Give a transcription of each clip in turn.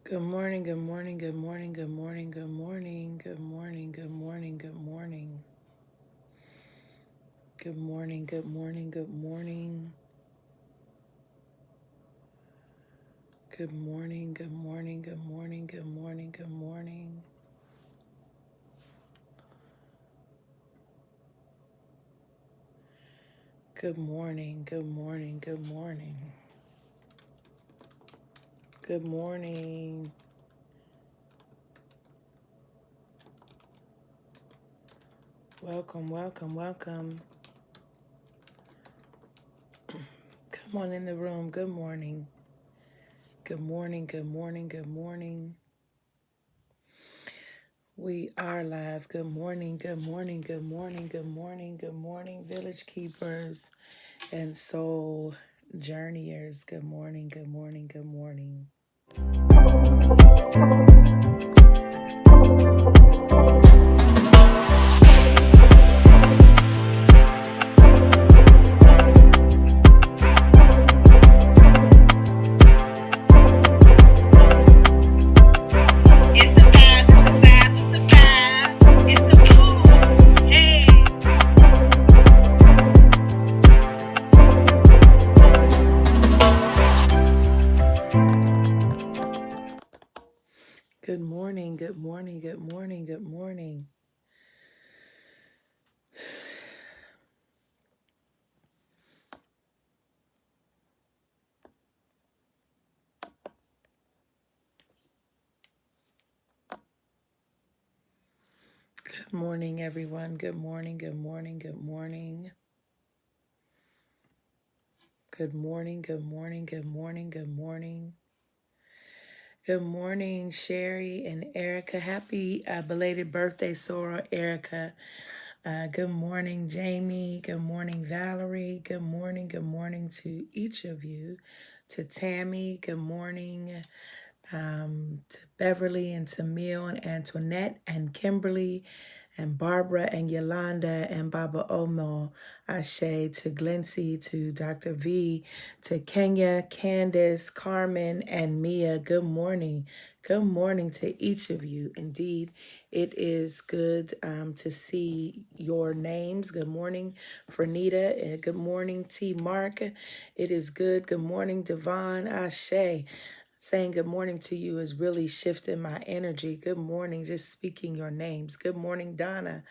Good morning, good morning, good morning, good morning, good morning, good morning, good morning, good morning. Good morning, good morning, good morning. Good morning, good morning, good morning, good morning, good morning. Good morning, good morning, good morning. Good morning. Welcome, welcome, welcome. Come on in the room. Good morning. Good morning, good morning, good morning. We are live. Good morning, good morning, good morning, good morning, good morning, Village Keepers and Soul Journeyers. Good morning, good morning, good morning. It's a vibe, it's a vibe, it's a vibe. It's a mood. Hey. Good morning, good morning, good morning, good morning. Good morning, everyone. Good morning, good morning, good morning. Good morning, good morning, good morning, good morning. Good morning, Sherry and Erica. Happy belated birthday, Sora, Erica. Good morning, Jamie. Good morning, Valerie. Good morning to each of you. To Tammy, good morning. To Beverly and Tamil and Antoinette and Kimberly and Barbara and Yolanda and Baba Omo, Ashe, to Glency, to Dr. V, to Kenya, Candace, Carmen, and Mia. Good morning. Good morning to each of you. Indeed, it is good to see your names. Good morning, Fernita. And good morning, T. Mark. It is good. Good morning, Devon. Ashe. Saying good morning to you is really shifting my energy. Good morning, just speaking your names. Good morning, Donna.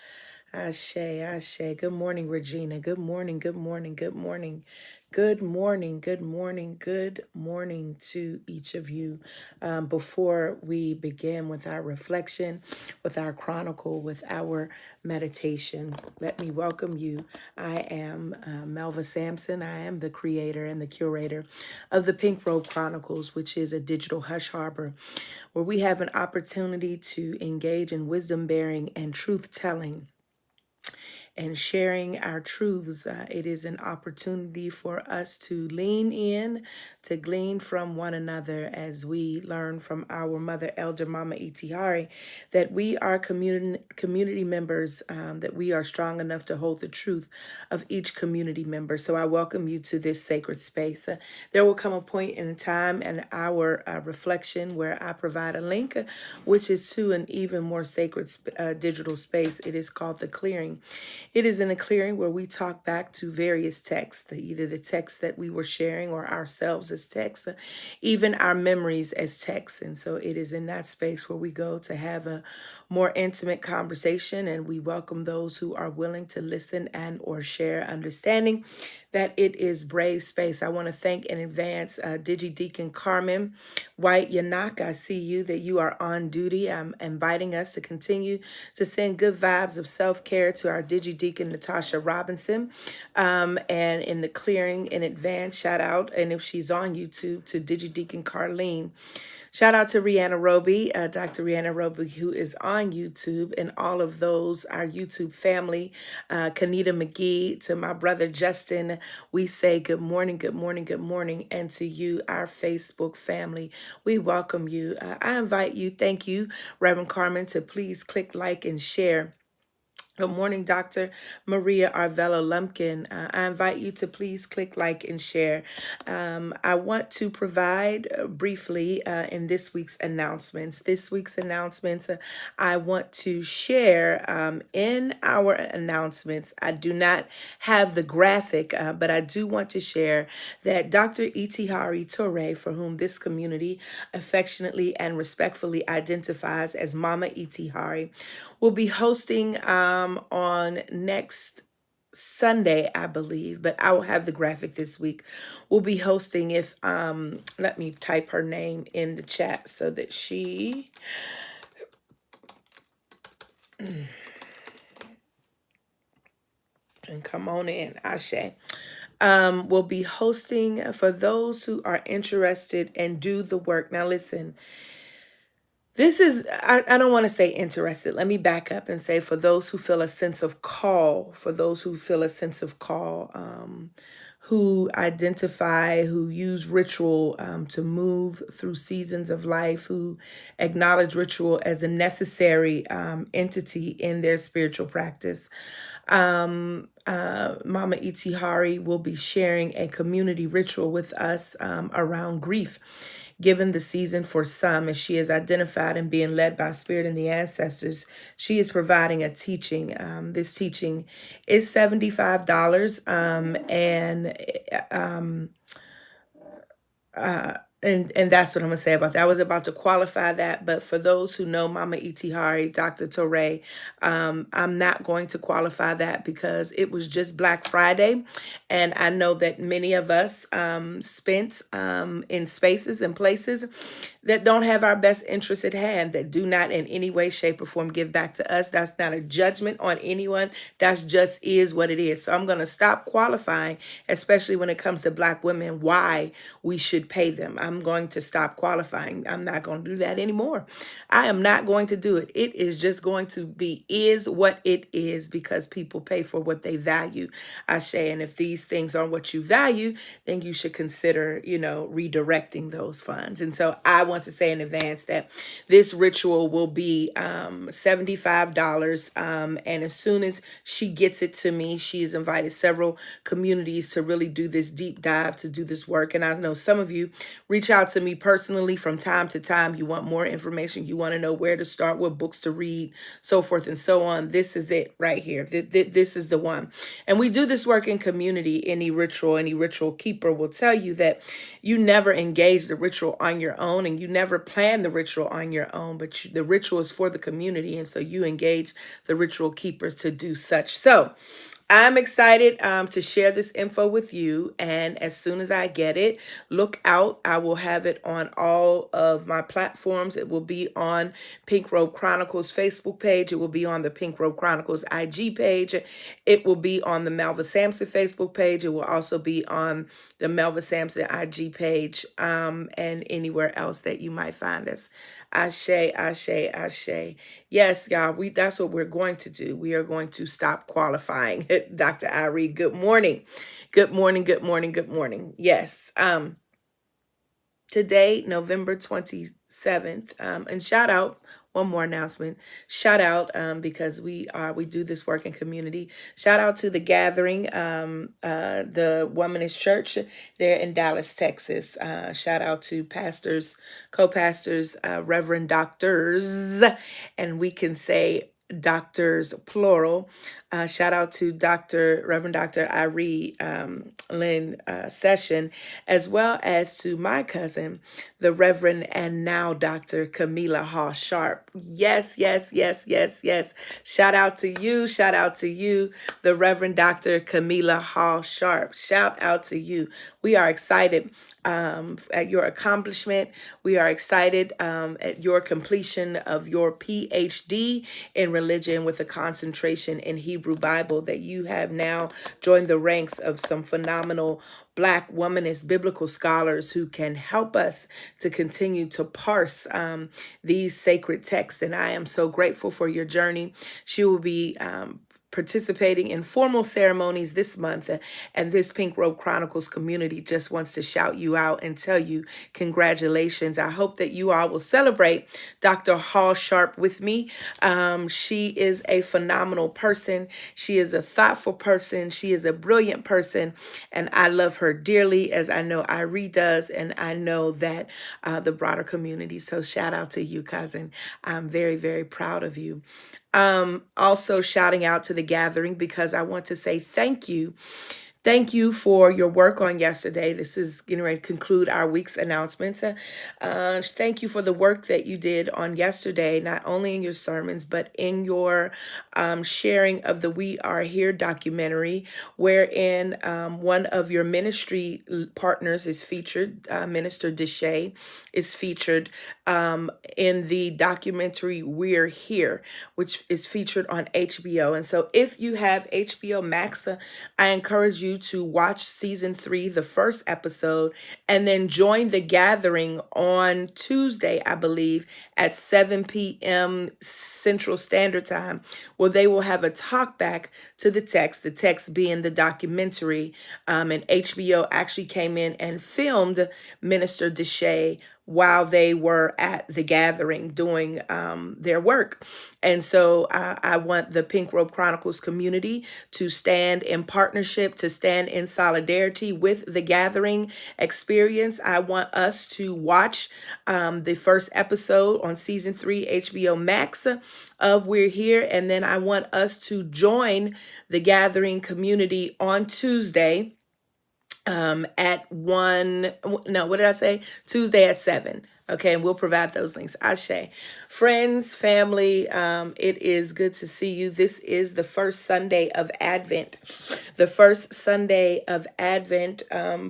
Ashe, Ashe. Good morning, Regina. Good morning, good morning, good morning. Good morning, good morning, good morning to each of you. Before we begin with our reflection, with our chronicle, with our meditation, let me welcome you. I am Melva Sampson. I am the creator and the curator of the Pink Robe Chronicles, which is a digital hush harbor where we have an opportunity to engage in wisdom bearing and truth telling and sharing our truths. It is an opportunity for us to lean in, to glean from one another as we learn from our mother, Elder Mama Itihari, that we are community members, that we are strong enough to hold the truth of each community member. So I welcome you to this sacred space. There will come a point in time and our reflection where I provide a link, which is to an even more sacred digital space. It is called The Clearing. It is in the clearing where we talk back to various texts, either the texts that we were sharing or ourselves as texts, even our memories as texts. And so it is in that space where we go to have a more intimate conversation, and we welcome those who are willing to listen and or share, understanding that it is brave space. I want to thank in advance Digi Deacon Carmen White Yanak. I see you that you are on duty. I'm inviting us to continue to send good vibes of self-care to our Digi Deacon Natasha Robinson. And in the clearing in advance, shout out, and if she's on YouTube, to Digi Deacon Carlene. Shout out to Rihanna Roby, Dr. Rihanna Roby, who is on YouTube, and all of those, our YouTube family, Kanita McGee, to my brother Justin. We say good morning, good morning, good morning. And to you, our Facebook family, we welcome you. I invite you, thank you, Reverend Carmen, to please click like and share Good morning, Dr. Maria Arvelo Lumpkin. I invite you to please click like and share. I want to provide briefly in this week's announcements. I want to share in our announcements. I do not have the graphic, but I do want to share that Dr. Itihari Torre, for whom this community affectionately and respectfully identifies as Mama Itihari, will be hosting on next Sunday, I believe, but I will have the graphic this week. We'll be hosting if let me type her name in the chat so that she can come on in. Ashe. Will be hosting for those who are interested and do the work. Now listen, this is, I don't want to say interested. Let me back up and say for those who feel a sense of call, who identify, who use ritual to move through seasons of life, who acknowledge ritual as a necessary entity in their spiritual practice. Mama Itihari will be sharing a community ritual with us around grief. Given the season for some, as she is identified and being led by spirit and the ancestors, she is providing a teaching. This teaching is $75, and that's what I'm gonna say about that. I was about to qualify that, but for those who know Mama Itihari, Dr. Torre, I'm not going to qualify that because it was just Black Friday, and I know that many of us spent in spaces and places that don't have our best interests at hand, that do not in any way, shape, or form give back to us. That's not a judgment on anyone. That's just is what it is. So I'm gonna stop qualifying, especially when it comes to Black women, why we should pay them. I'm going to stop qualifying. I'm not going to do that anymore. I am not going to do it. It is just going to be is what it is because people pay for what they value. Ashe, and if these things aren't what you value, then you should consider, redirecting those funds. And so I want to say in advance that this ritual will be $75. And as soon as she gets it to me, she has invited several communities to really do this deep dive, to do this work. And I know some of you reach out to me personally from time to time. You want more information. You want to know where to start, what books to read, so forth and so on. This is it right here. This is the one. And we do this work in community. Any ritual keeper will tell you that you never engage the ritual on your own and you never plan the ritual on your own, but the ritual is for the community. And so you engage the ritual keepers to do such. So I'm excited to share this info with you. And as soon as I get it, look out. I will have it on all of my platforms. It will be on Pink Robe Chronicles Facebook page. It will be on the Pink Robe Chronicles IG page. It will be on the Melva Sampson Facebook page. It will also be on the Melva Sampson IG page and anywhere else that you might find us. Ashe, ashe, ashe. Yes, y'all, that's what we're going to do. We are going to stop qualifying. Dr. Irie, good morning. Good morning, good morning, good morning. Yes. Today, November 27th, and shout out, one more announcement. Shout out because we do this work in community. Shout out to the Gathering, the Womanist Church there in Dallas, Texas. Shout out to pastors, co-pastors, Reverend Doctors, and we can say doctors plural. Shout out to Reverend Dr. Irie Lynn Session, as well as to my cousin, the Reverend and now Dr. Camila Hall Sharp. Yes, yes, yes, yes, yes. Shout out to you. Shout out to you, the Reverend Dr. Camila Hall Sharp. Shout out to you. We are excited at your accomplishment. We are excited at your completion of your PhD in religion with a concentration in Hebrew Bible, that you have now joined the ranks of some phenomenal Black womanist biblical scholars who can help us to continue to parse these sacred texts. And I am so grateful for your journey. She will be participating in formal ceremonies this month, and this Pink Robe Chronicles community just wants to shout you out and tell you congratulations. I hope that you all will celebrate Dr. Hall Sharp with me. She is a phenomenal person. She is a thoughtful person. She is a brilliant person, and I love her dearly, as I know Irie does, and I know that the broader community. So shout out to you, cousin. I'm very, very proud of you. Also shouting out to the gathering, because I want to say thank you. Thank you for your work on yesterday. This is getting ready to conclude our week's announcements. Thank you for the work that you did on yesterday, not only in your sermons, but in your sharing of the We Are Here documentary, wherein one of your ministry partners is featured, Minister Deshay is featured in the documentary We're Here, which is featured on HBO. And so if you have HBO Max, I encourage you to watch season 3, the first episode, and then join the gathering on Tuesday, I believe, at 7 p.m. Central Standard Time, where they will have a talk back to the text being the documentary. And HBO actually came in and filmed Minister Deshay while they were at the gathering doing their work. And so I want the Pink Robe Chronicles community to stand in partnership, to stand in solidarity with the gathering experience. I want us to watch the first episode on season 3, HBO Max of We're Here. And then I want us to join the gathering community on Tuesday at 1, no, what did I say? Tuesday at 7. Okay, and we'll provide those links. Ashe. Friends, family, it is good to see you. This is the first Sunday of Advent. The first Sunday of Advent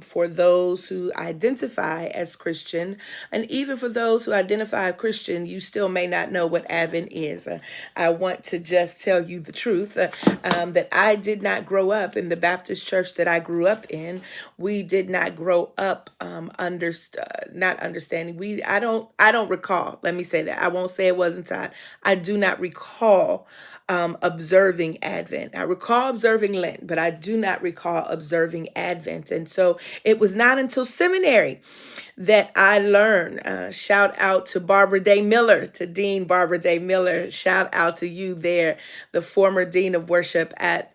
for those who identify as Christian. And even for those who identify as Christian, you still may not know what Advent is. I want to just tell you the truth that I did not grow up in the Baptist church that I grew up in. We did not grow up not understanding. I don't recall. Let me say that. I won't say it wasn't taught. I do not recall observing Advent. I recall observing Lent, but I do not recall observing Advent. And so it was not until seminary that I learned. Shout out to Barbara Day Miller, to Dean Barbara Day Miller. Shout out to you there, the former Dean of Worship at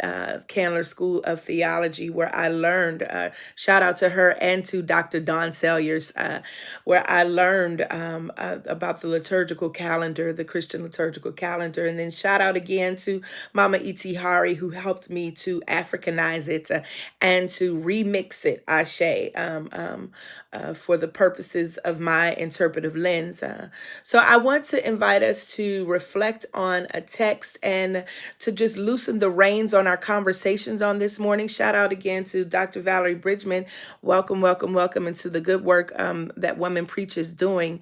Candler School of Theology, where I learned. Shout out to her and to Dr. Don Salyers, where I learned about the liturgical calendar, the Christian liturgical calendar. And then shout out again to Mama E.T. Hari, who helped me to Africanize it and to remix it, Ashe, for the purposes of my interpretive lens. So I want to invite us to reflect on a text and to just loosen the reins on our conversations on this morning. Shout out again to Dr. Valerie Bridgman. Welcome, welcome, welcome into the good work that Women Preach is doing.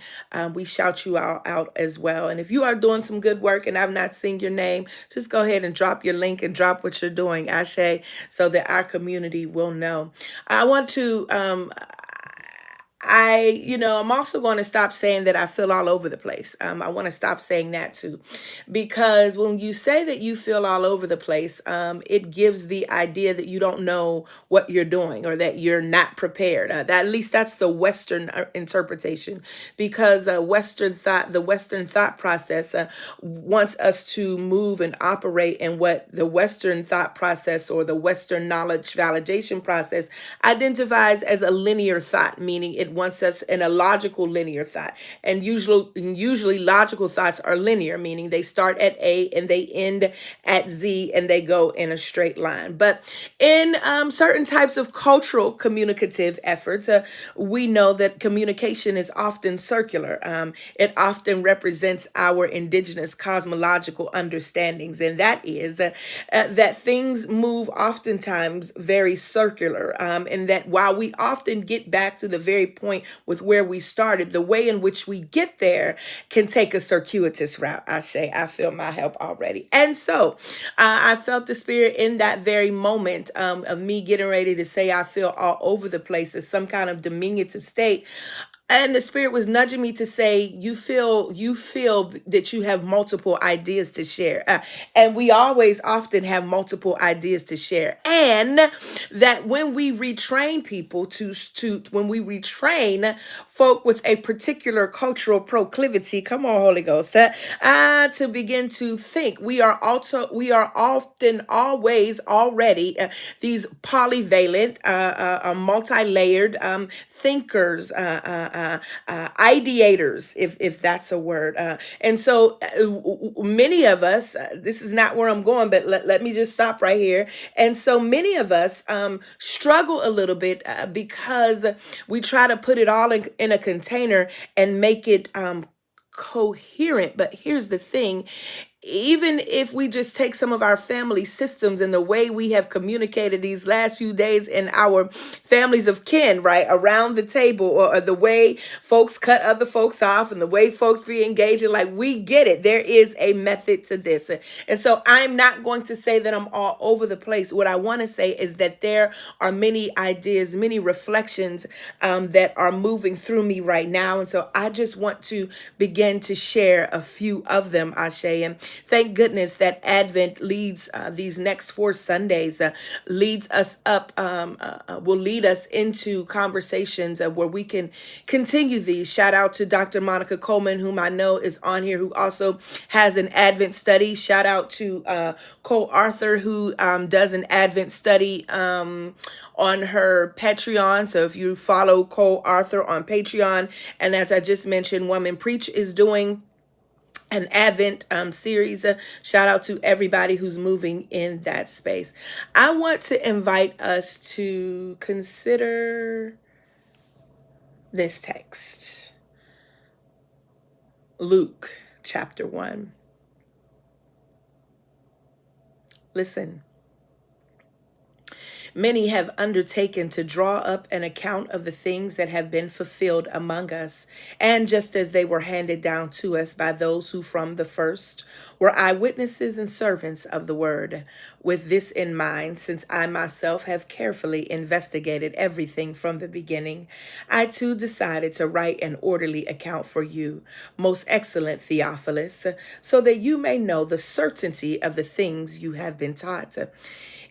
We shout you all out as well. And if you are doing some good work and I've not seen your name, just go ahead and drop your link and drop what you're doing, Ashe, so that our community will know. I want to I'm also going to stop saying that I feel all over the place. I want to stop saying that too, because when you say that you feel all over the place, it gives the idea that you don't know what you're doing or that you're not prepared. At least that's the Western interpretation, because the Western thought process wants us to move and operate in what the Western thought process or the Western knowledge validation process identifies as a linear thought, meaning it wants us in a logical linear thought. And usually logical thoughts are linear, meaning they start at A and they end at Z and they go in a straight line. But in certain types of cultural communicative efforts, we know that communication is often circular. It often represents our indigenous cosmological understandings, and that is that things move oftentimes very circular, and that while we often get back to the very point with where we started, the way in which we get there can take a circuitous route. I feel my help already. And so I felt the Spirit in that very moment of me getting ready to say I feel all over the place as some kind of diminutive state. And the spirit was nudging me to say, you feel that you have multiple ideas to share. And we always often have multiple ideas to share. And that when we retrain people to when we retrain folk with a particular cultural proclivity, come on, Holy Ghost, to begin to think, we are often always already these polyvalent, multi-layered thinkers, ideators, if that's a word. And so many of us, this is not where I'm going, but let me just stop right here. And so many of us struggle a little bit because we try to put it all in a container and make it coherent. But here's the thing: even if we just take some of our family systems and the way we have communicated these last few days in our families of kin, right, around the table, or the way folks cut other folks off and the way folks be engaging, like, we get it. There is a method to this. And so I'm not going to say that I'm all over the place. What I want to say is that there are many ideas, many reflections that are moving through me right now. And so I just want to begin to share a few of them, Ashe. And thank goodness that Advent leads these next 4 Sundays, leads us up, will lead us into conversations where we can continue these. Shout out to Dr. Monica Coleman, whom I know is on here, who also has an Advent study. Shout out to Cole Arthur, who does an Advent study on her Patreon. So if you follow Cole Arthur on Patreon, and as I just mentioned, Woman Preach is doing an Advent series. Shout out to everybody who's moving in that space. I want to invite us to consider this text. Luke chapter 1. Listen. Many have undertaken to draw up an account of the things that have been fulfilled among us, and just as they were handed down to us by those who from the first were eyewitnesses and servants of the word. With this in mind, since I myself have carefully investigated everything from the beginning, I too decided to write an orderly account for you, most excellent Theophilus, so that you may know the certainty of the things you have been taught.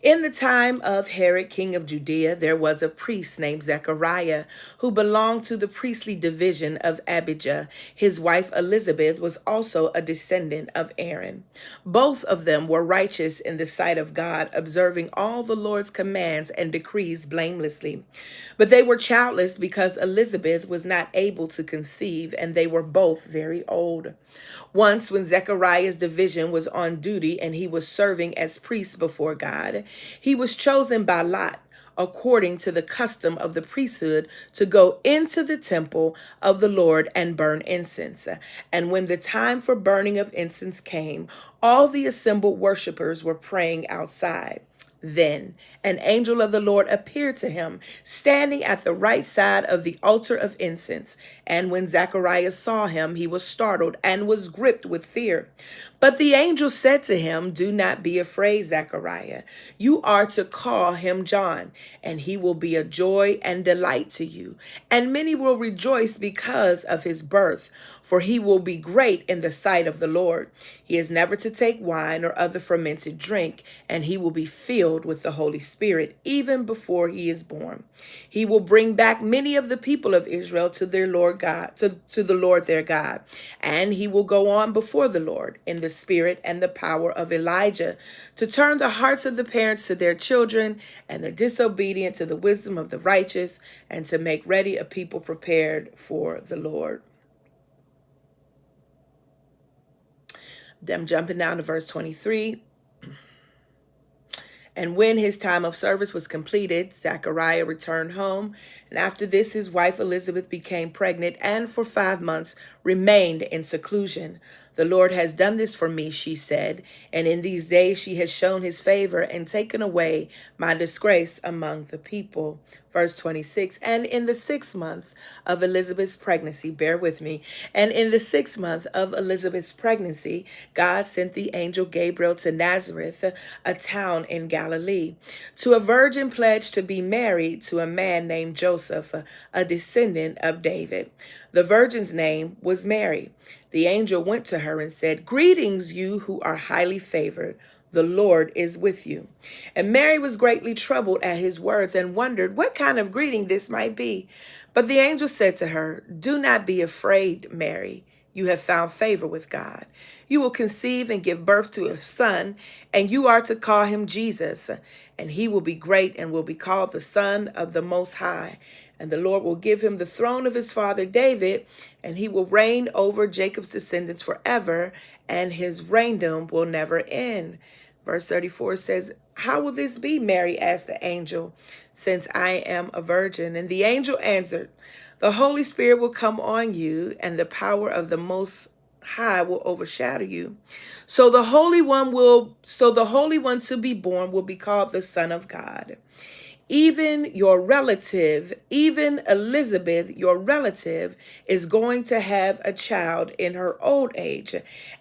In the time of Herod, king of Judea, there was a priest named Zechariah who belonged to the priestly division of Abijah. His wife Elizabeth was also a descendant of Aaron. Both of them were righteous in the sight of God, observing all the Lord's commands and decrees blamelessly. But they were childless because Elizabeth was not able to conceive, and they were both very old. Once, when Zechariah's division was on duty and he was serving as priest before God, he was chosen by Lot, according to the custom of the priesthood, to go into the temple of the Lord and burn incense. And when the time for burning of incense came, all the assembled worshipers were praying outside. Then an angel of the Lord appeared to him, standing at the right side of the altar of incense. And when Zacharias saw him, he was startled and was gripped with fear. But the angel said to him, "Do not be afraid, Zechariah. You are to call him John, and he will be a joy and delight to you. And many will rejoice because of his birth, for he will be great in the sight of the Lord. He is never to take wine or other fermented drink, and he will be filled with the Holy Spirit even before he is born. He will bring back many of the people of Israel to their Lord God, to the Lord their God, and he will go on before the Lord in the spirit and the power of Elijah, to turn the hearts of the parents to their children and the disobedient to the wisdom of the righteous, and to make ready a people prepared for the Lord." I'm jumping down to verse 23. And when his time of service was completed, Zechariah returned home. And after this, his wife Elizabeth became pregnant and for 5 months remained in seclusion, The Lord has done this for me, she said, and in these days she has shown his favor and taken away my disgrace among the people. Verse 26, and in the 6th month of Elizabeth's pregnancy, bear with me, and in the 6th month of Elizabeth's pregnancy, God sent the angel Gabriel to Nazareth, a town in Galilee, to a virgin pledged to be married to a man named Joseph, a descendant of David. The virgin's name was Mary. The angel went to her and said, "Greetings, you who are highly favored. The Lord is with you." And Mary was greatly troubled at his words and wondered what kind of greeting this might be. But the angel said to her, "Do not be afraid, Mary. You have found favor with God. You will conceive and give birth to a son, and you are to call him Jesus. And he will be great and will be called the Son of the Most High. And the Lord will give him the throne of his father David, and he will reign over Jacob's descendants forever, and his reigndom will never end." Verse 34 says, "How will this be?" Mary asked the angel, "since I am a virgin?" And the angel answered, "The Holy Spirit will come on you, and the power of the Most High will overshadow you. So the Holy One to be born will be called the Son of God. Even Elizabeth, your relative, is going to have a child in her old age,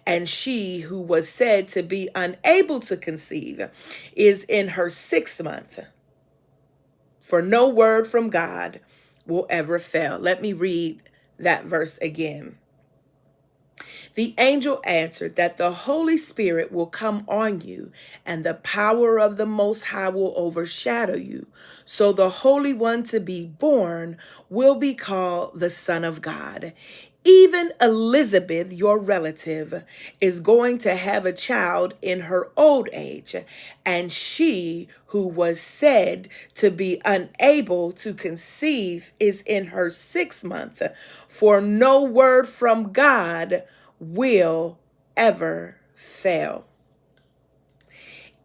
and she who was said to be unable to conceive is in her 6th month. For no word from God will ever fail." Let me read that verse again. The angel answered that the Holy Spirit will come on you, and the power of the Most High will overshadow you. So the Holy One to be born will be called the Son of God. Even Elizabeth, your relative, is going to have a child in her old age, and she who was said to be unable to conceive is in her 6th month, for no word from God will ever fail.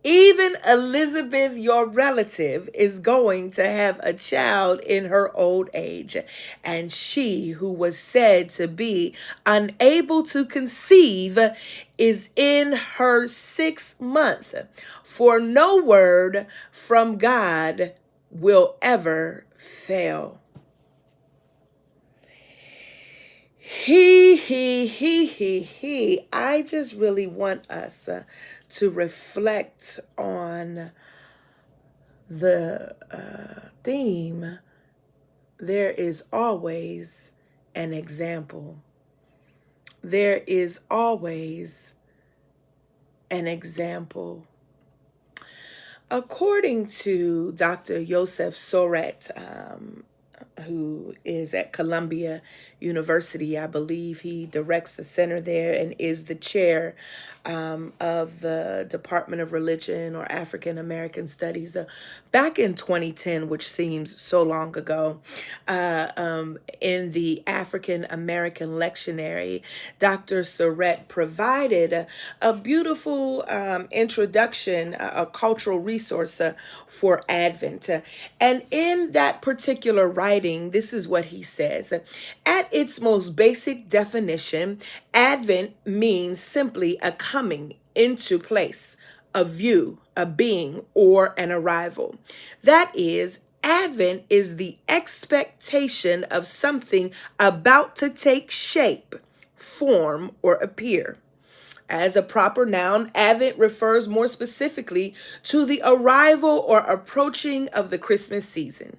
Even Elizabeth, your relative, is going to have a child in her old age, and she who was said to be unable to conceive is in her 6th month, for no word from God will ever fail. I just really want us to reflect on the theme, there is always an example. There is always an example. According to Dr. Joseph Soret, who is at Columbia University, I believe he directs the center there and is the chair of the Department of Religion or African American Studies. Back in 2010, which seems so long ago, in the African American lectionary, Dr. Soret provided a beautiful introduction, a cultural resource for Advent. And in that particular writing, this is what he says. At its most basic definition, Advent means simply a coming into place, a view, a being, or an arrival. That is, Advent is the expectation of something about to take shape, form, or appear. As a proper noun, Advent refers more specifically to the arrival or approaching of the Christmas season.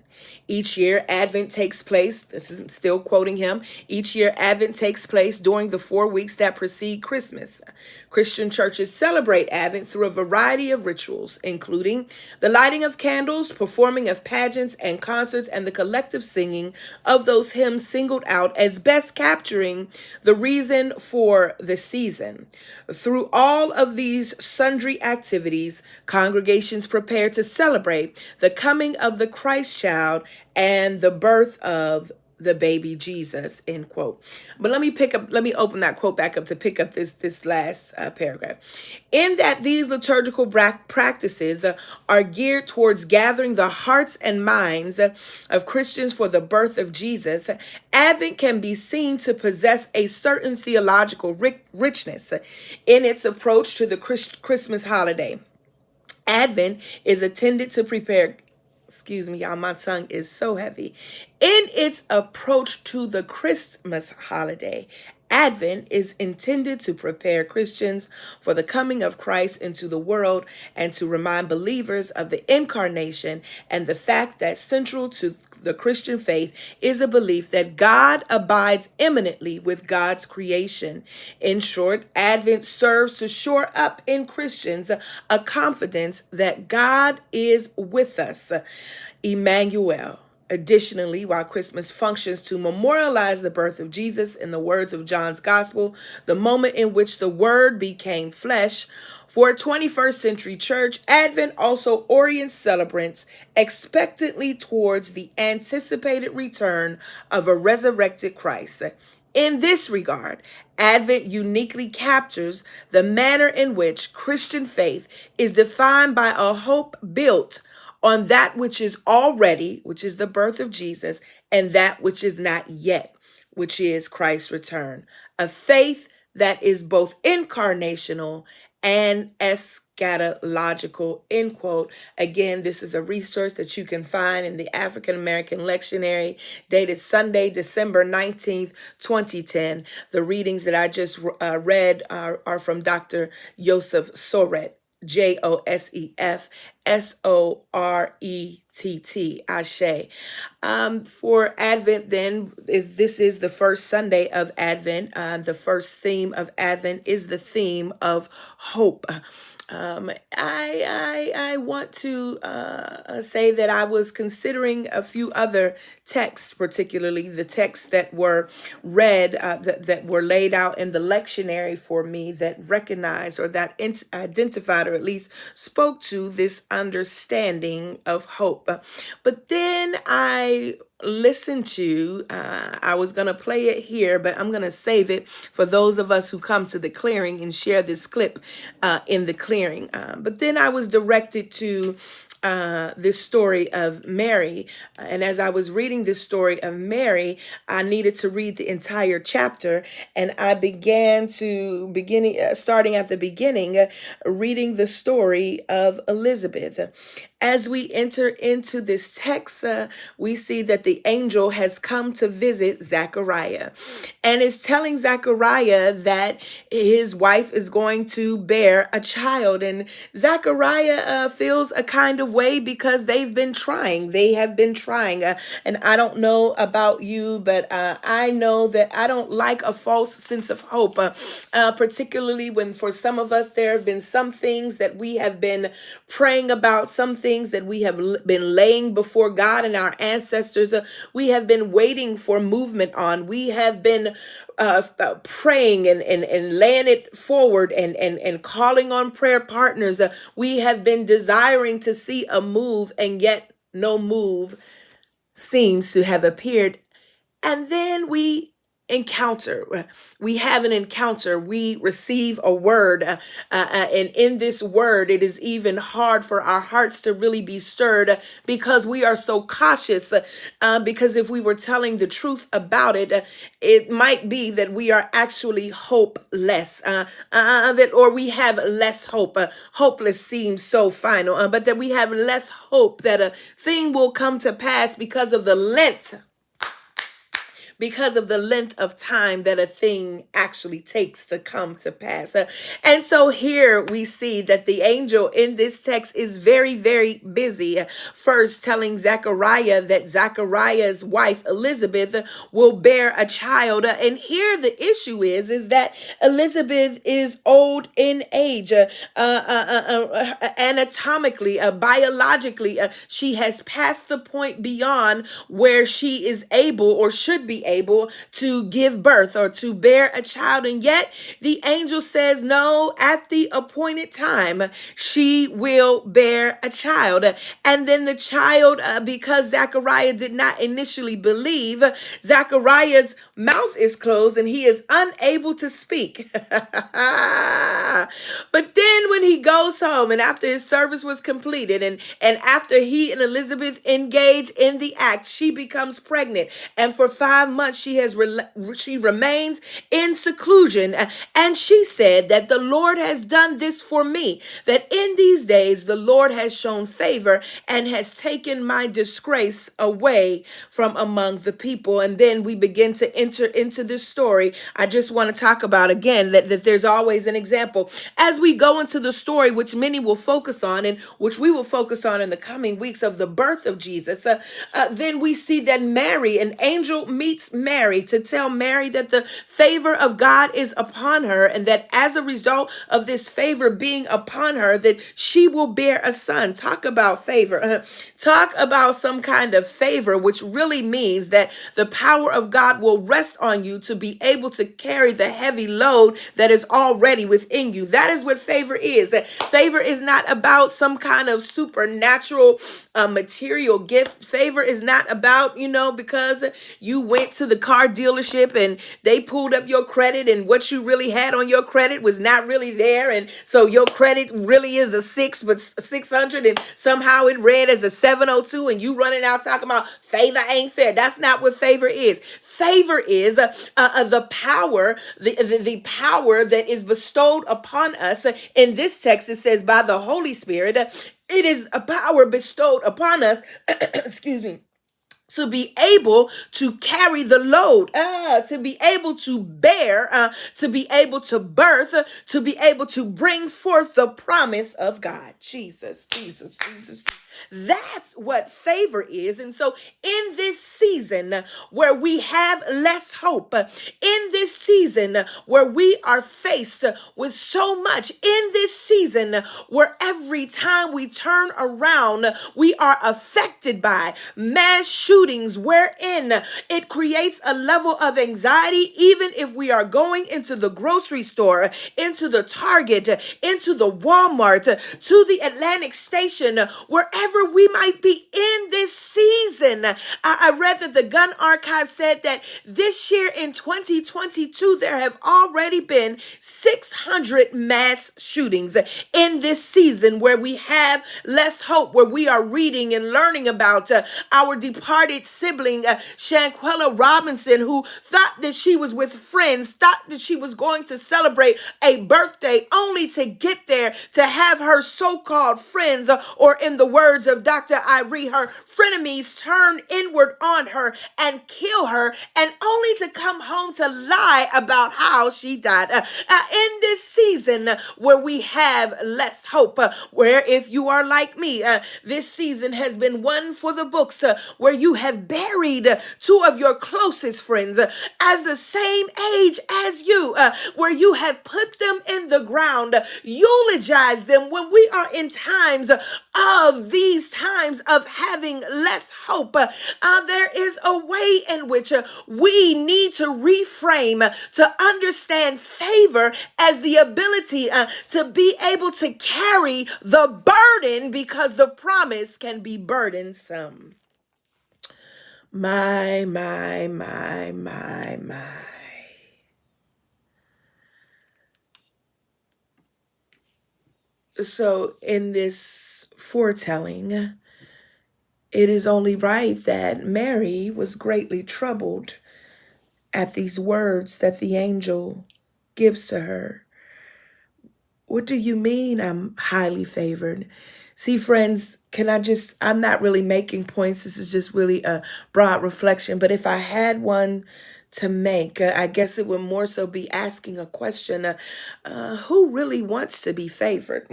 Each year, Advent takes place, this is still quoting him, each year Advent takes place during the 4 weeks that precede Christmas. Christian churches celebrate Advent through a variety of rituals, including the lighting of candles, performing of pageants and concerts, and the collective singing of those hymns singled out as best capturing the reason for the season. Through all of these sundry activities, congregations prepare to celebrate the coming of the Christ child and the birth of the baby Jesus, end quote. But let me open that quote back up to pick up this last paragraph. In that these liturgical practices are geared towards gathering the hearts and minds of Christians for the birth of Jesus, Advent can be seen to possess a certain theological richness in its approach to the Christmas holiday. Advent is intended to prepare, excuse me, y'all, my tongue is so heavy. In its approach to the Christmas holiday, Advent is intended to prepare Christians for the coming of Christ into the world and to remind believers of the incarnation and the fact that central to the Christian faith is a belief that God abides immanently with God's creation. In short, Advent serves to shore up in Christians a confidence that God is with us, Emmanuel. Additionally, while Christmas functions to memorialize the birth of Jesus, in the words of John's Gospel, the moment in which the Word became flesh, for a 21st century church, Advent also orients celebrants expectantly towards the anticipated return of a resurrected Christ. In this regard, Advent uniquely captures the manner in which Christian faith is defined by a hope built on that which is already, which is the birth of Jesus, and that which is not yet, which is Christ's return. A faith that is both incarnational and eschatological, end quote. Again, this is a resource that you can find in the African American Lectionary, dated Sunday, December 19th, 2010. The readings that I just read are from Dr. Joseph Sorett. Joseph Sorett, Ashe. For Advent, then, this is the first Sunday of Advent. The first theme of Advent is the theme of hope. I want to say that I was considering a few other texts, particularly the texts that were read, that were laid out in the lectionary for me, that recognized or that identified or at least spoke to this understanding of hope. But then I listened to, I was going to play it here, but I'm going to save it for those of us who come to the clearing and share this clip in the clearing. But then I was directed to this story of Mary. And as I was reading this story of Mary, I needed to read the entire chapter. And I began to starting at the beginning, reading the story of Elizabeth. As we enter into this text, we see that the angel has come to visit Zechariah and is telling Zechariah that his wife is going to bear a child. And Zechariah feels a kind of way because they've been trying. They have been trying. And I don't know about you, but I know that I don't like a false sense of hope, particularly when for some of us there have been some things that we have been praying about, some things that we have been laying before God and our ancestors. We have been waiting for movement on. We have been praying and laying it forward and calling on prayer partners. We have been desiring to see a move, and yet no move seems to have appeared. And then we have an encounter, we receive a word, and in this word it is even hard for our hearts to really be stirred because we are so cautious, because if we were telling the truth about it, it might be that we are actually hopeless, or we have less hope. Hopeless seems so final, but that we have less hope that a thing will come to pass because of the length of time that a thing actually takes to come to pass. And so here we see that the angel in this text is very, very busy. First telling Zechariah that Zechariah's wife Elizabeth will bear a child. And here the issue is that Elizabeth is old in age, anatomically, biologically. She has passed the point beyond where she is able or should be able to give birth or to bear a child. And yet the angel says, no, at the appointed time, she will bear a child. And then the child, because Zachariah did not initially believe, Zachariah's mouth is closed and he is unable to speak. But then when he goes home and after his service was completed and after he and Elizabeth engage in the act, she becomes pregnant. And for 5 months, she remains in seclusion. And she said that the Lord has done this for me, that in these days the Lord has shown favor and has taken my disgrace away from among the people. And then we begin to enter into this story. I just want to talk about again that there's always an example. As we go into the story, which many will focus on and which we will focus on in the coming weeks of the birth of Jesus, then we see that Mary, an angel meets Mary to tell Mary that the favor of God is upon her and that as a result of this favor being upon her, that she will bear a son. Talk about favor. Talk about some kind of favor, which really means that the power of God will rest on you to be able to carry the heavy load that is already within you. That is what favor is. That favor is not about some kind of supernatural material gift. Favor is not about, because you went to the car dealership and they pulled up your credit and what you really had on your credit was not really there. And so your credit really is a 6 with 600 and somehow it read as a 702 and you running out talking about favor ain't fair. That's not what favor is. Favor is the power, the power that is bestowed upon us. In this text, it says by the Holy Spirit. It is a power bestowed upon us, excuse me, to be able to carry the load, to be able to bear, to be able to birth, to be able to bring forth the promise of God. Jesus. That's what favor is. And so in this season where we have less hope, in this season where we are faced with so much, in this season where every time we turn around, we are affected by mass shootings, wherein it creates a level of anxiety, even if we are going into the grocery store, into the Target, into the Walmart, to the Atlantic Station, wherever we might be in this season. I read that the Gun Archive said that this year in 2022, there have already been 600 mass shootings in this season where we have less hope, where we are reading and learning about our departed sibling, Shanquella Robinson, who thought that she was with friends, thought that she was going to celebrate a birthday, only to get there to have her so-called friends, or in the words of Dr. Irie, her frenemies turn inward on her and kill her, and only to come home to lie about how she died. In this season where we have less hope, where if you are like me, this season has been one for the books, where you have buried two of your closest friends as the same age as you, where you have put them in the ground, eulogize them. When we are in times of these times of having less hope, there is a way in which we need to reframe to understand favor as the ability to be able to carry the burden, because the promise can be burdensome. My. So in this foretelling, it is only right that Mary was greatly troubled at these words that the angel gives to her. What do you mean I'm highly favored? See, friends, I'm not really making points. This is just really a broad reflection. But if I had one to make, I guess it would more so be asking a question, who really wants to be favored?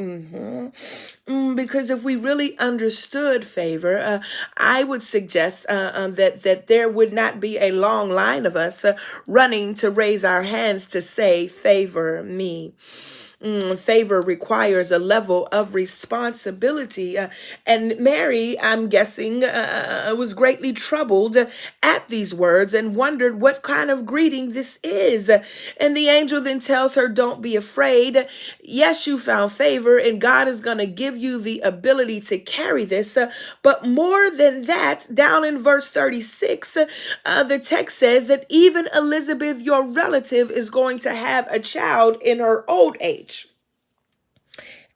Because if we really understood favor, I would suggest that there would not be a long line of us running to raise our hands to say, favor me. Favor requires a level of responsibility. And Mary, I'm guessing, was greatly troubled at these words and wondered what kind of greeting this is. And the angel then tells her, don't be afraid. Yes, you found favor, and God is going to give you the ability to carry this. But more than that, down in verse 36, the text says that even Elizabeth, your relative, is going to have a child in her old age.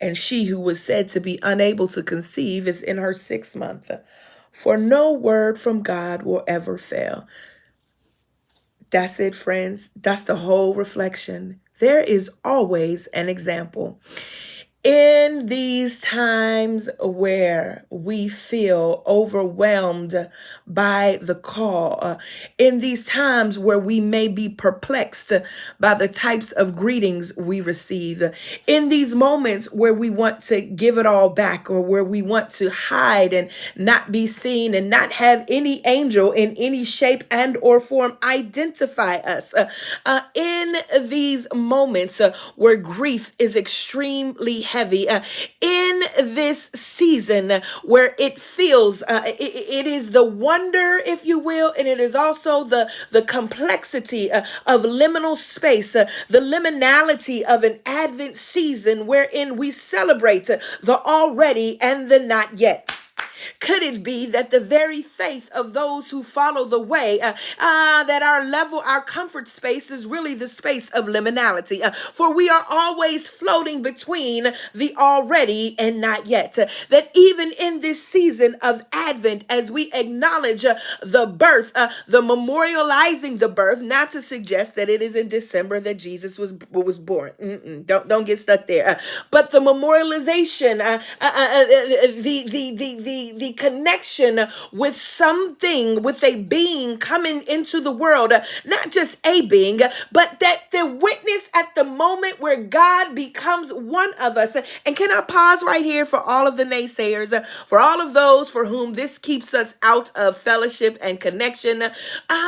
And she who was said to be unable to conceive is in her 6th month. For no word from God will ever fail. That's it, friends. That's the whole reflection. There is always an example. In these times where we feel overwhelmed by the call, in these times where we may be perplexed by the types of greetings we receive, in these moments where we want to give it all back, or where we want to hide and not be seen and not have any angel in any shape and or form identify us, in these moments where grief is extremely heavy, in this season where it feels, it is the wonder, if you will, and it is also the complexity of liminal space, the liminality of an Advent season wherein we celebrate the already and the not yet. Could it be that the very faith of those who follow the way, that our comfort space is really the space of liminality? For we are always floating between the already and not yet. That even in this season of Advent, as we acknowledge the birth, the memorializing the birth, not to suggest that it is in December that Jesus was born. Don't get stuck there. But the memorialization, the connection with something, with a being coming into the world, not just a being, but that the witness at the moment where God becomes one of us. And can I pause right here for all of the naysayers, for all of those for whom this keeps us out of fellowship and connection?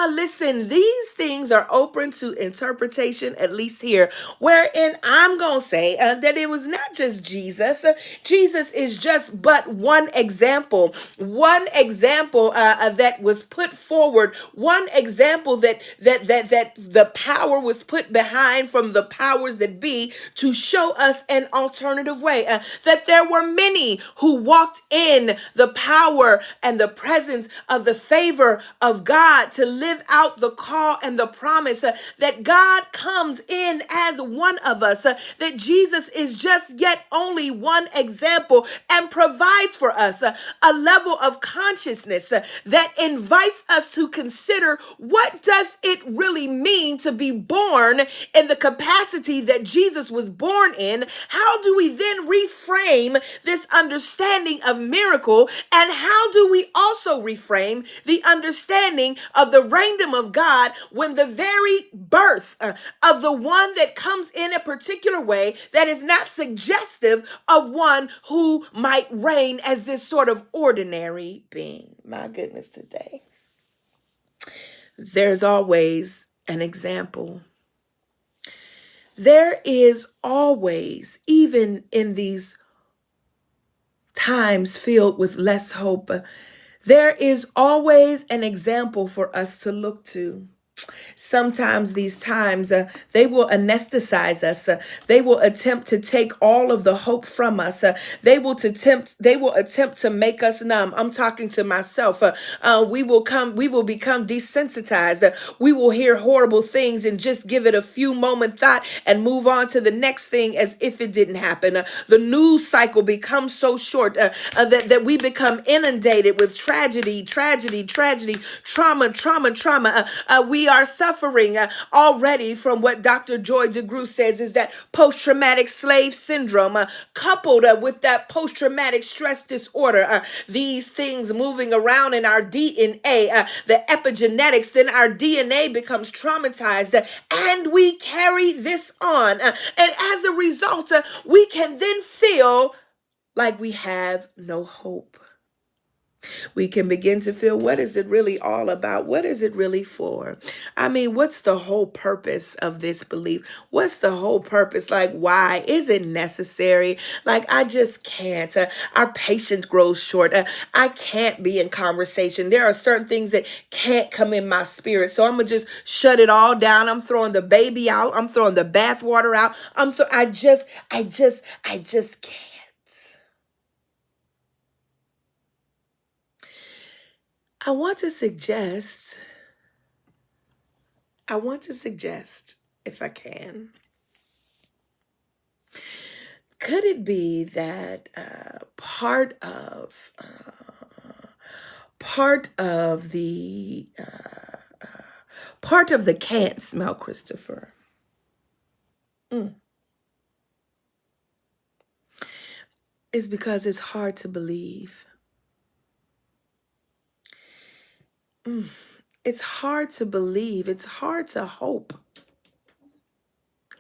Listen, these things are open to interpretation, at least here, wherein I'm going to say that it was not just Jesus. Jesus is just but one example that was put forward, one example that the power was put behind from the powers that be to show us an alternative way. That there were many who walked in the power and the presence of the favor of God to live out the call and the promise, that God comes in as one of us, that Jesus is just yet only one example and provides for us a level of consciousness that invites us to consider, what does it really mean to be born in the capacity that Jesus was born in? How do we then reframe this understanding of miracle? And how do we also reframe the understanding of the reigndom of God when the very birth of the one that comes in a particular way that is not suggestive of one who might reign as this sort of ordinary being? My goodness, today. There's always an example. There is always, even in these times filled with less hope, there is always an example for us to look to. Sometimes these times, they will anesthetize us. They will attempt to take all of the hope from us. They will attempt to make us numb. I'm talking to myself. We will become desensitized. We will hear horrible things and just give it a few moment thought and move on to the next thing as if it didn't happen. The news cycle becomes so short that we become inundated with tragedy, trauma. We are suffering already from what Dr. Joy DeGruy says is that post-traumatic slave syndrome, coupled with that post-traumatic stress disorder. These things moving around in our DNA, the epigenetics, then our DNA becomes traumatized, and we carry this on. And as a result, we can then feel like we have no hope. We can begin to feel, what is it really all about? What is it really for? I mean, what's the whole purpose of this belief? What's the whole purpose? Like, why? Is it necessary? Like, I just can't. Our patience grows short. I can't be in conversation. There are certain things that can't come in my spirit. So I'm going to just shut it all down. I'm throwing the baby out. I'm throwing the bathwater out. I just can't. I want to suggest, if I can, could it be that part of the can't smell, Christopher, is because it's hard to believe. It's hard to believe. It's hard to hope.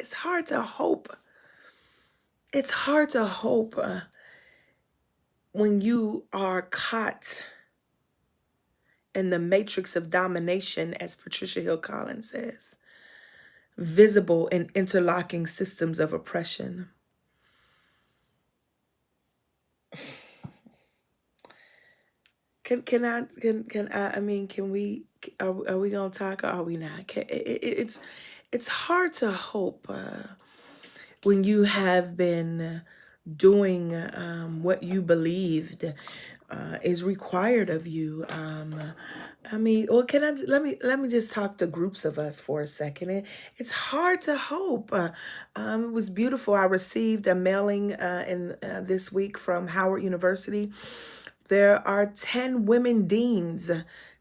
It's hard to hope. It's hard to hope when you are caught in the matrix of domination, as Patricia Hill Collins says, visible and interlocking systems of oppression. Can we, are we gonna talk or are we not? It's hard to hope when you have been doing what you believed is required of you. Well, let me just talk to groups of us for a second. It's hard to hope. It was beautiful. I received a mailing in this week from Howard University. There are 10 women deans,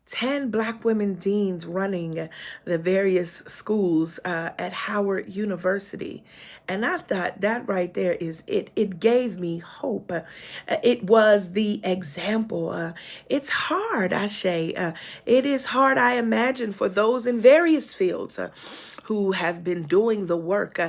10 Black women deans running the various schools at Howard University. And I thought that right there is it. It gave me hope. It was the example. It's hard, I say. It is hard, I imagine, for those in various fields who have been doing the work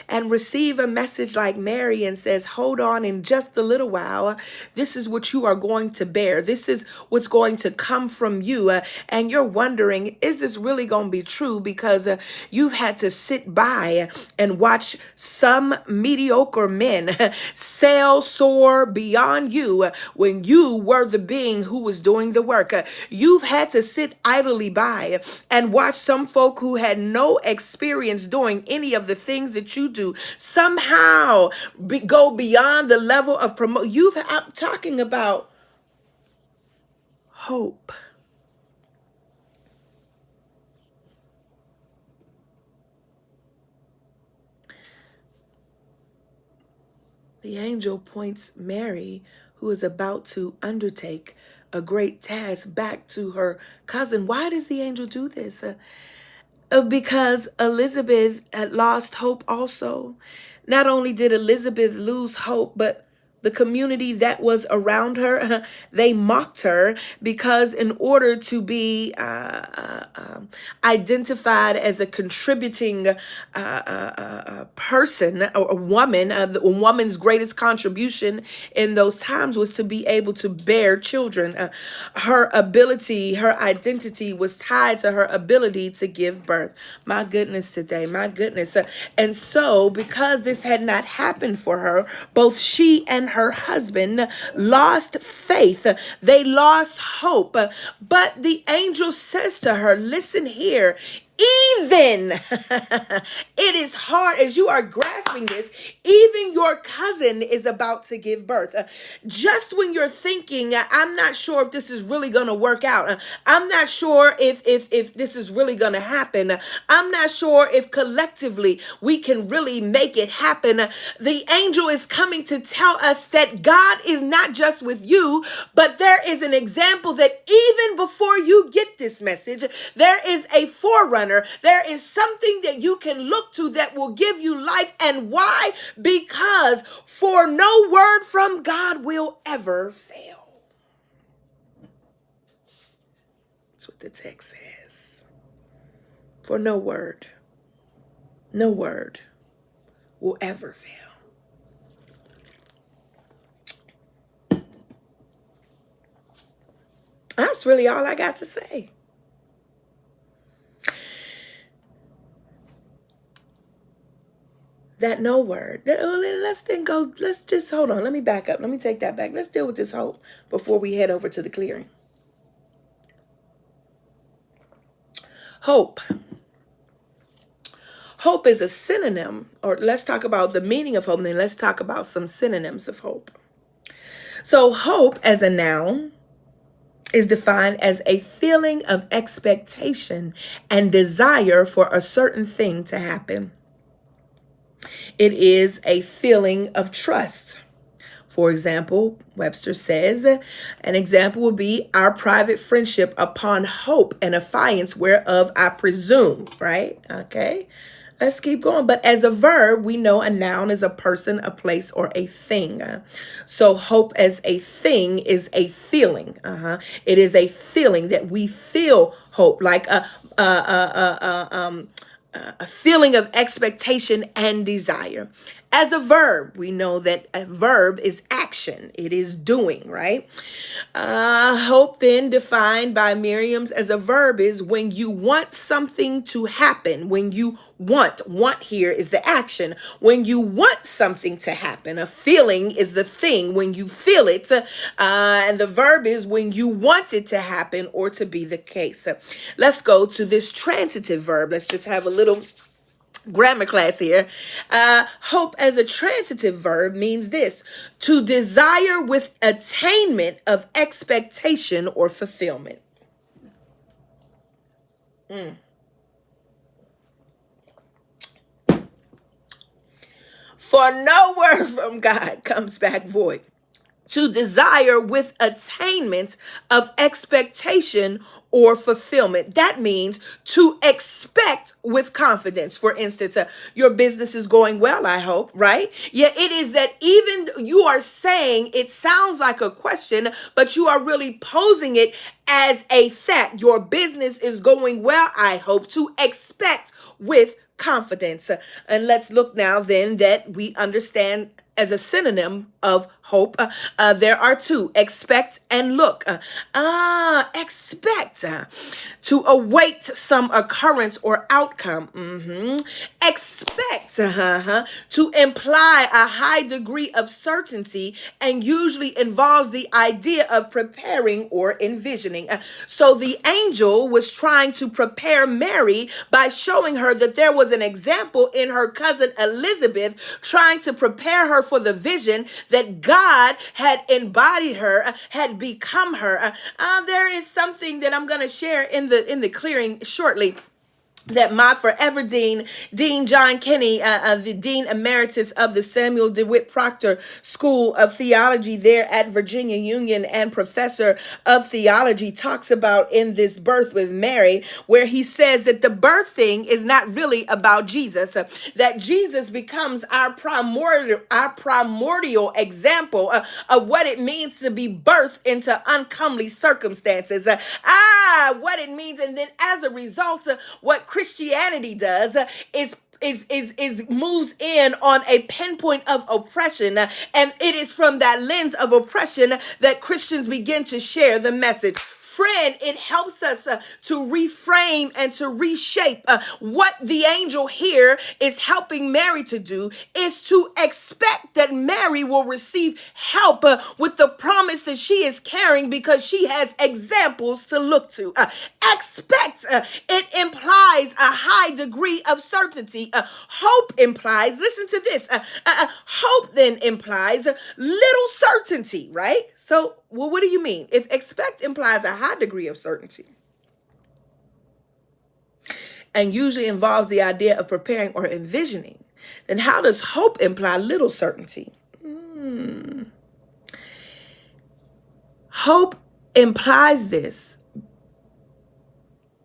and receive a message like Mary and says, hold on, in just a little while, this is what you are going to bear. This is what's going to come from you. And you're wondering, is this really going to be true? Because you've had to sit by and watch some mediocre men soar beyond you when you were the being who was doing the work. You've had to sit idly by and watch some folk who had no experience doing any of the things that you do somehow go beyond the level of promote. I'm talking about hope. The angel points Mary, who is about to undertake a great task, back to her cousin. Why does the angel do this? Because Elizabeth had lost hope also. Not only did Elizabeth lose hope, but the community that was around her, they mocked her because in order to be identified as a contributing person, or a woman, a woman's greatest contribution in those times was to be able to bear children. Her ability, her identity was tied to her ability to give birth. My goodness today, my goodness. And so because this had not happened for her, both she and her husband lost faith. They lost hope. But the angel says to her, listen here, even it is hard as you are grasping this, even your cousin is about to give birth. Just when you're thinking, I'm not sure if this is really going to work out. I'm not sure if this is really going to happen. I'm not sure if collectively we can really make it happen. The angel is coming to tell us that God is not just with you, but there is an example that even before you get this message, there is a forerunner. There is something that you can look to that will give you life. And why? Because for no word from God will ever fail. That's what the text says. For no word will ever fail. That's really all I got to say. That no word. Let's just hold on. Let me back up. Let me take that back. Let's deal with this hope before we head over to the clearing. Hope. Hope is a synonym, or let's talk about the meaning of hope, and then let's talk about some synonyms of hope. So hope as a noun is defined as a feeling of expectation and desire for a certain thing to happen. It is a feeling of trust. For example, Webster says, an example would be our private friendship upon hope and affiance whereof I presume, right? Okay, let's keep going. But as a verb, we know a noun is a person, a place, or a thing. So hope as a thing is a feeling. It is a feeling that we feel hope, like a feeling of expectation and desire. As a verb, we know that a verb is action. It is doing, right? Hope then defined by Merriam's as a verb is when you want something to happen. When you want here is the action. When you want something to happen, a feeling is the thing when you feel it. And the verb is when you want it to happen or to be the case. Let's go to this transitive verb. Let's just have a little grammar class here. Hope as a transitive verb means this: to desire with attainment of expectation or fulfillment. For no word from God comes back void. To desire with attainment of expectation or fulfillment. That means to expect with confidence. For instance, your business is going well, I hope, right? Yeah, it is that even you are saying it sounds like a question, but you are really posing it as a fact. Your business is going well, I hope, to expect with confidence. And let's look now then that we understand as a synonym of hope. There are two: expect and look. Expect to await some occurrence or outcome. Expect to imply a high degree of certainty and usually involves the idea of preparing or envisioning. So the angel was trying to prepare Mary by showing her that there was an example in her cousin Elizabeth, trying to prepare her for the vision that God had embodied her, had become her. There is something that I'm going to share in the clearing shortly, that my forever dean, Dean John Kenny, the Dean Emeritus of the Samuel DeWitt Proctor School of Theology there at Virginia Union and professor of theology, talks about in this Birth with Mary, where he says that the birth thing is not really about Jesus, that Jesus becomes our primordial example of what it means to be birthed into uncomely circumstances. What it means, and then as a result, what Christianity does is moves in on a pinpoint of oppression, and it is from that lens of oppression that Christians begin to share the message. Friend, it helps us to reframe and to reshape what the angel here is helping Mary to do, is to expect that Mary will receive help with the promise that she is carrying, because she has examples to look to. Expect, it implies a high degree of certainty. Hope implies, listen to this, hope then implies little certainty, right? So, well, what do you mean? If expect implies a high degree of certainty and usually involves the idea of preparing or envisioning, then how does hope imply little certainty? Hope implies this.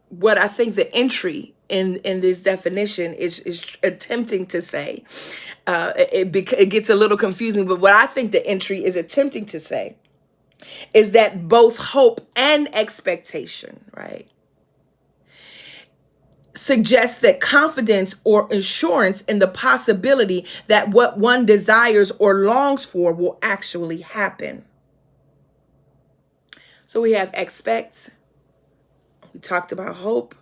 What I think the entry in this definition is attempting to say, it gets a little confusing, but what I think the entry is attempting to say is that both hope and expectation, right, suggests that confidence or assurance in the possibility that what one desires or longs for will actually happen. So we have expect. We talked about hope.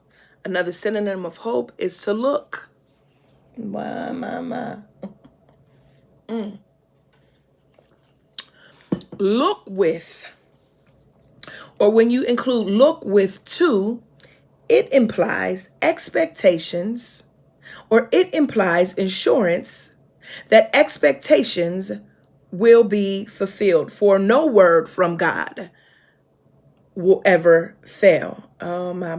Another synonym of hope is to look. My. Look with, or when you include look with to, it implies expectations, or it implies insurance that expectations will be fulfilled. For no word from God will ever fail. Oh, my.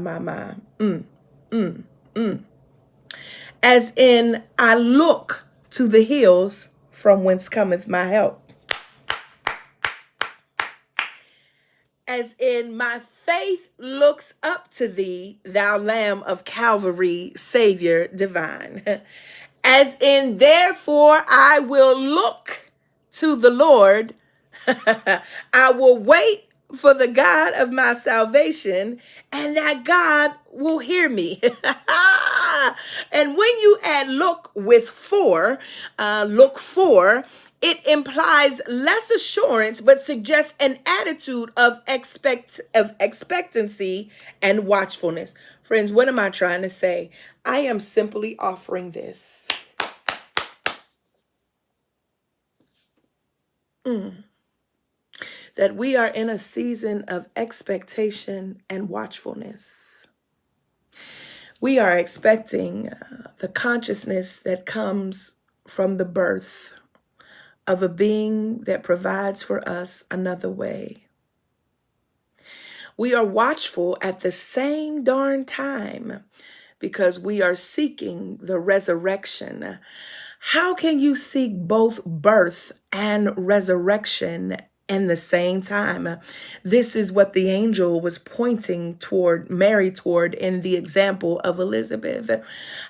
As in, I look to the hills from whence cometh my help. As in, my faith looks up to thee, thou Lamb of Calvary, Savior divine. As in, therefore, I will look to the Lord. I will wait for the God of my salvation, and that God will hear me. And when you add look with look for, it implies less assurance, but suggests an attitude of expectancy and watchfulness. Friends, what am I trying to say? I am simply offering this. That we are in a season of expectation and watchfulness. We are expecting the consciousness that comes from the birth of a being that provides for us another way. We are watchful at the same darn time because we are seeking the resurrection. How can you seek both birth and resurrection in the same time? This is what the angel was pointing toward Mary toward in the example of Elizabeth.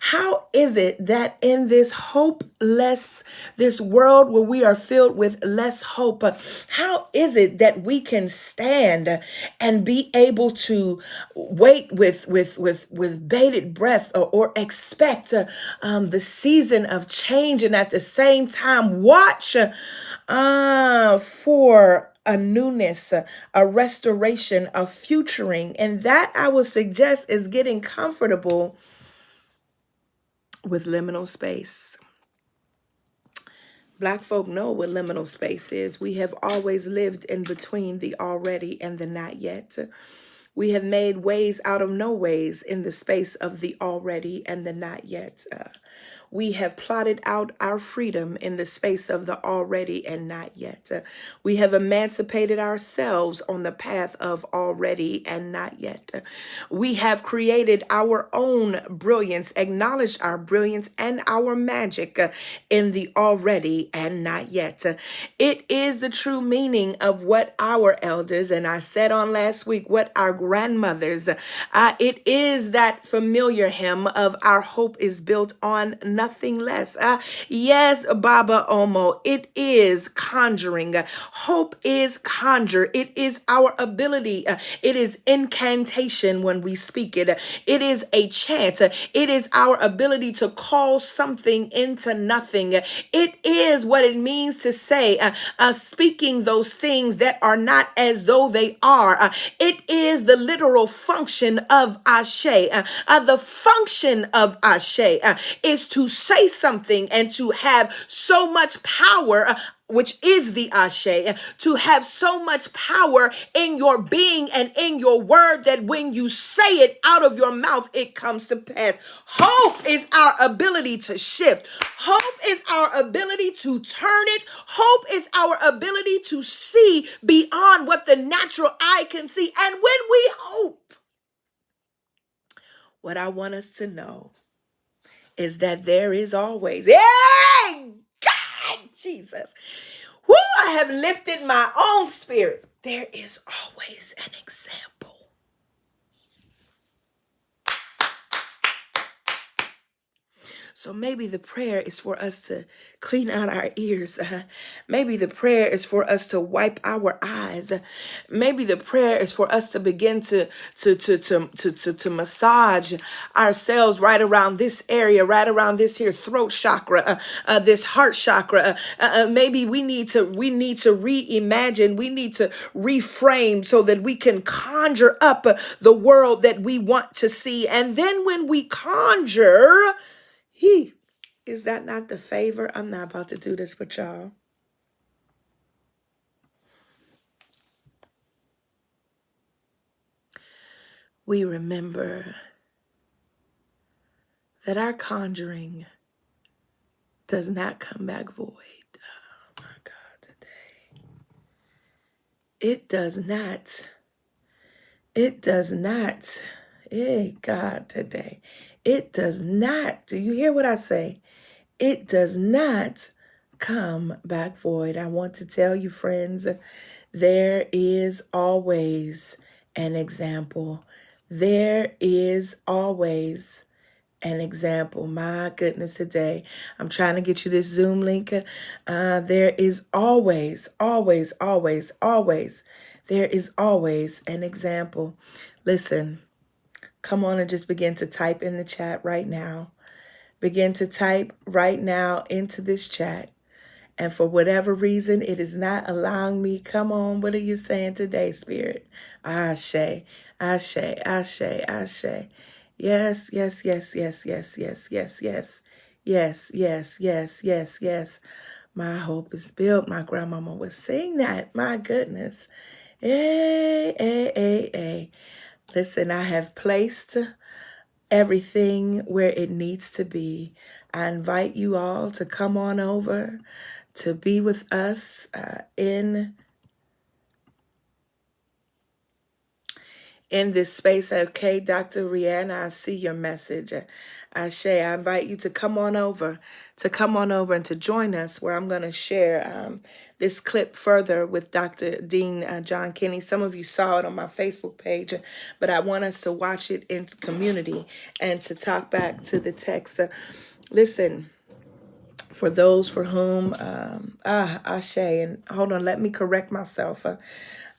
How is it that in this hopeless, this world where we are filled with less hope, how is it that we can stand and be able to wait with bated breath, or expect the season of change, and at the same time watch for a newness, a restoration, a futuring? And that, I would suggest, is getting comfortable with liminal space. Black folk know what liminal space is. We have always lived in between the already and the not yet. We have made ways out of no ways in the space of the already and the not yet. We have plotted out our freedom in the space of the already and not yet. We have emancipated ourselves on the path of already and not yet. We have created our own brilliance, acknowledged our brilliance and our magic in the already and not yet. It is the true meaning of what our elders, and I said on last week, what our grandmothers, it is that familiar hymn of our hope is built on nothing less. Yes, Baba Omo, it is conjuring. Hope is conjure. It is our ability. It is incantation when we speak it. It is a chant. It is our ability to call something into nothing. It is what it means to say, speaking those things that are not as though they are. It is the literal function of Ashe. The function of Ashe is to say something and to have so much power, which is the Ashe, to have so much power in your being and in your word that when you say it out of your mouth, it comes to pass. Hope is our ability to shift. Hope is our ability to turn it. Hope is our ability to see beyond what the natural eye can see. And when we hope, what I want us to know is that there is always, hey, God, Jesus, who I have lifted my own spirit. There is always an example. So maybe the prayer is for us to clean out our ears. Maybe the prayer is for us to wipe our eyes. Maybe the prayer is for us to begin to massage ourselves right around this area, right around this here throat chakra, this heart chakra. Maybe we need to reimagine. We need to reframe so that we can conjure up the world that we want to see. And then when we conjure, is that not the favor? I'm not about to do this with y'all. We remember that our conjuring does not come back void. Oh my God, today. It does not. It does not. Hey, God, today. It does not. Do you hear what I say? It does not come back void. I want to tell you, friends, there is always an example. There is always an example. My goodness, today I'm trying to get you this Zoom link. There is always, always, always, always, there is always an example. Listen, come on and just begin to type in the chat right now. Begin to type right now into this chat. And for whatever reason, it is not allowing me. Come on, what are you saying today, Spirit? Ashe, ashe, ashe, ashe. Yes, yes, yes, yes, yes, yes, yes, yes. Yes, yes, yes, yes, yes. My hope is built. My grandmama would sing that. My goodness. Hey, hey, hey, hey. Listen, I have placed everything where it needs to be. I invite you all to come on over to be with us in this space. Okay, Dr. Rihanna, I see your message. Ashe, I invite you to come on over, and to join us where I'm going to share this clip further with Dr. Dean John Kinney. Some of you saw it on my Facebook page, but I want us to watch it in community and to talk back to the text. Listen, for those for whom, Ashe, and hold on, let me correct myself.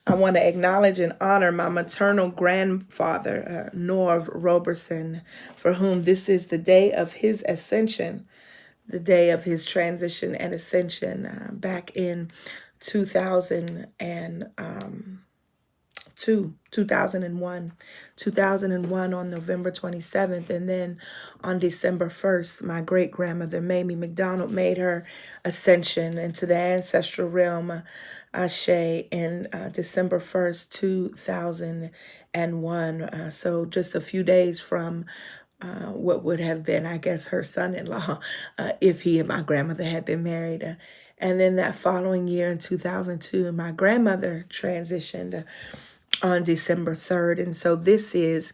I want to acknowledge and honor my maternal grandfather, Norv Roberson, for whom this is the day of his ascension, the day of his transition and ascension back in 2001 on November 27th. And then on December 1st, my great grandmother, Mamie McDonald, made her ascension into the ancestral realm, Ashe, in December 1st, 2001. So just a few days from what would have been, I guess, her son-in-law, if he and my grandmother had been married. And then that following year in 2002, my grandmother transitioned on December 3rd. And so this is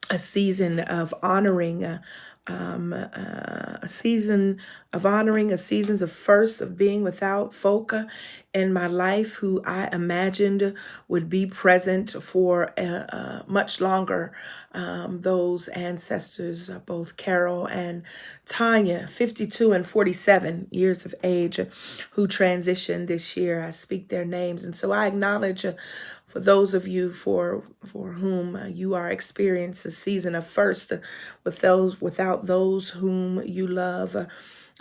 a season of honoring, a season of first of being without folk in my life who I imagined would be present for much longer. Those ancestors, both Carol and Tanya, 52 and 47 years of age, who transitioned this year. I speak their names. And so I acknowledge for those of you for whom you are experiencing a season of first without those whom you love.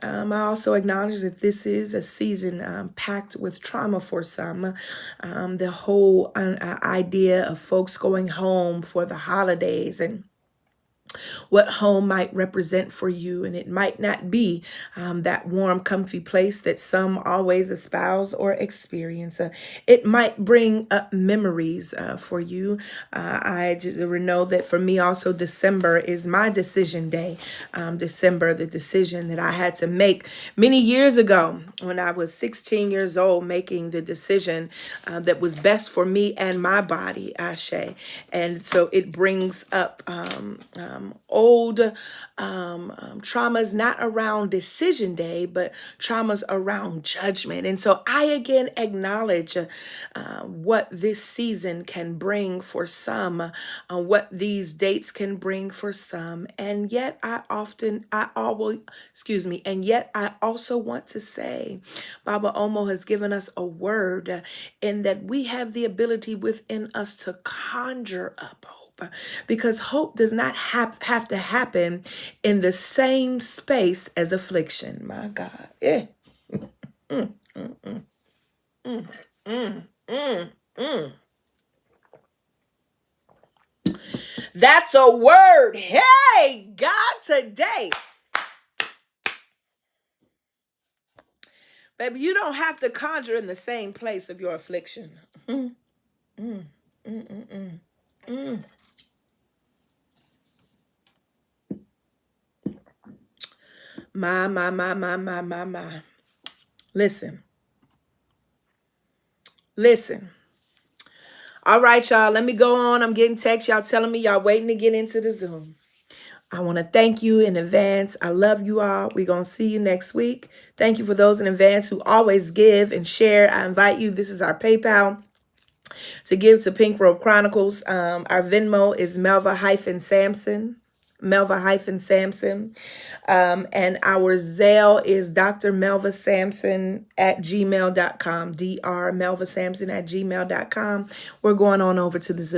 I also acknowledge that this is a season packed with trauma for some. The whole idea of folks going home for the holidays and what home might represent for you. And it might not be that warm, comfy place that some always espouse or experience. It might bring up memories for you. I just know that for me also, December is my decision day. December, the decision that I had to make many years ago when I was 16 years old, making the decision that was best for me and my body, Ashe. And so it brings up old traumas, not around decision day, but traumas around judgment. And so I again acknowledge what this season can bring for some, what these dates can bring for some. And yet and yet I also want to say, Baba Omo has given us a word in that we have the ability within us to conjure up hope, because hope does not have to happen in the same space as affliction. My God. Eh. Mm, mm, mm, mm, mm, mm, mm. That's a word. Hey, God, today. Baby, you don't have to conjure in the same place of your affliction. Mm, mm, mm, mm, mm, mm. My. Listen. All right, y'all, let me go on. I'm getting texts. Y'all telling me y'all waiting to get into the Zoom. I want to thank you in advance. I love you all. We're going to see you next week. Thank you for those in advance who always give and share. I invite you. This is our PayPal to give to Pink Robe Chronicles. Our Venmo is Melva-Sampson. Melva-Sampson. And our Zelle is Dr. Melva Sampson at gmail.com. Dr. Melva Sampson at gmail.com. We're going on over to the Zoom.